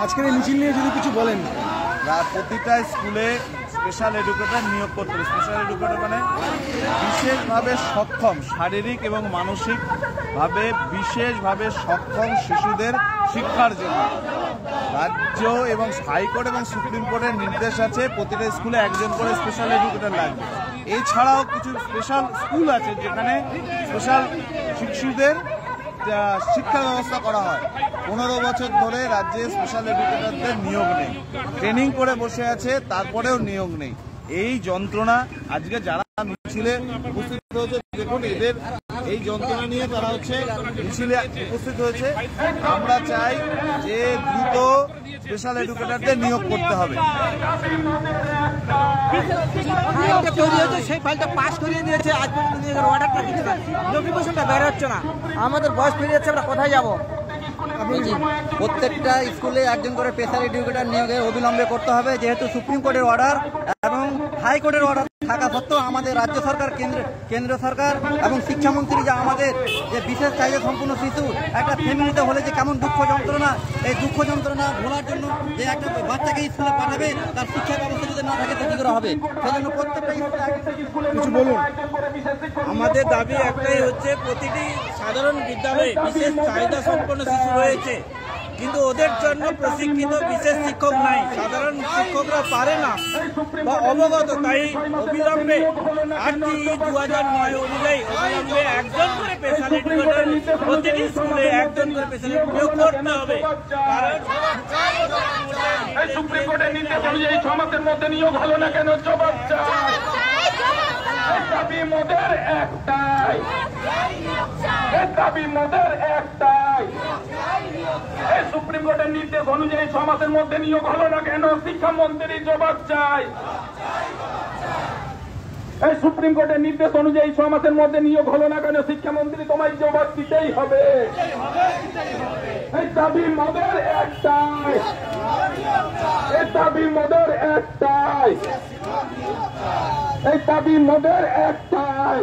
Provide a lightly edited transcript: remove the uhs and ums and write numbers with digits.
আজকের এই মিছিল নিয়ে যদি কিছু বলেন। প্রতিটা স্কুলে স্পেশাল এডুকেটর নিয়োগ করতে হবে। স্পেশাল এডুকেটর মানে বিশেষভাবে সক্ষম, শারীরিক এবং মানসিকভাবে বিশেষভাবে সক্ষম শিশুদের শিক্ষার জন্য রাজ্য এবং হাইকোর্ট এবং সুপ্রিম কোর্টের নির্দেশ আছে প্রতিটা স্কুলে একজন করে স্পেশাল এডুকেটর লাগবে। এছাড়াও কিছু স্পেশাল স্কুল আছে যেখানে স্পেশাল শিশুদের শিক্ষা ব্যবস্থা করা হয়। 15 বছর ধরে রাজ্যে স্পেশাল এডুকেটরদের নিয়োগ নেই, ট্রেনিং করে বসে আছে, তারপরেও নিয়োগ নেই। এই যন্ত্রণা আজকে যারা মিছিলে উপস্থিত হয়েছে, দেখুন এদের এই যন্ত্রণা নিয়ে তারা মিছিলে উপস্থিত হয়েছে। আমরা চাই যে দ্রুত স্পেশাল এডুকেটরদের নিয়োগ করতে হবে। সেই ফাইলটা পাস করিয়ে দিয়েছে, আজ পর্যন্ত অর্ডারটা দিচ্ছে না, নোটিফিকেশনটা বের হচ্ছে না। আমাদের বয়স পেরিয়ে যাচ্ছে, আমরা কোথায় যাবো? প্রত্যেকটা স্কুলে একজন করে স্পেশাল এডুকেটর নিয়োগে অবিলম্বে করতে হবে, যেহেতু সুপ্রিম কোর্টের অর্ডার এবং হাইকোর্টের অর্ডার থাকা সত্ত্বেও আমাদের রাজ্য সরকার, কেন্দ্র সরকার এবং শিক্ষামন্ত্রী যে আমাদের যে বিশেষ চাহিদা সম্পূর্ণ শিশু একটা ফ্যামিলিতে হলে যে কেমন দুঃখ যন্ত্রণা, এই দুঃখ যন্ত্রণা ভোলার জন্য যে একটা বাচ্চাকে স্কুলে পাঠাবে তার শিক্ষা ব্যবস্থা যদি না থাকে তো কি করে হবে? সেজন্য প্রত্যেকটা স্কুলে কিছু বলুন। আমাদের দাবি একটাই হচ্ছে, প্রতিটি সাধারণ বিদ্যালয়ে বিশেষ চাহিদা সম্পন্ন শিশু রয়েছে, কিন্তু ওদের জন্য প্রশিক্ষিত বিশেষ শিক্ষক নাই, সাধারণ শিক্ষকরা পারে না বা অবগত। তাই অবিলম্বে 8/2009 অনুযায়ী অবিলম্বে একজন করে স্পেশাল এডুকেটর প্রতিটি স্কুলে একজন করে স্পেশাল নিয়োগ করতে হবে। কারণ সুপ্রিম কোর্টের নির্দেশ অনুযায়ী 6 মাসের মধ্যে নিয়োগ হলো না কেন? জবাব চাই। দাবি মোদের একটাই, দাবি মোদের একটাই। সুপ্রিম কোর্টের নির্দেশ অনুযায়ী 6 মাসের মধ্যে নিয়োগ হলো না কেন? শিক্ষামন্ত্রী জবাব চাই। এই সুপ্রিম কোর্টের নির্দেশ অনুযায়ী 6 মাসের মধ্যে নিয়োগ হলো না কেন? শিক্ষামন্ত্রী তোমায় জবাব দিতেই হবে। এই দাবি মোদের একটাই, এই দাবি মোদের একটাই, এই দাবি মোদের একটাই।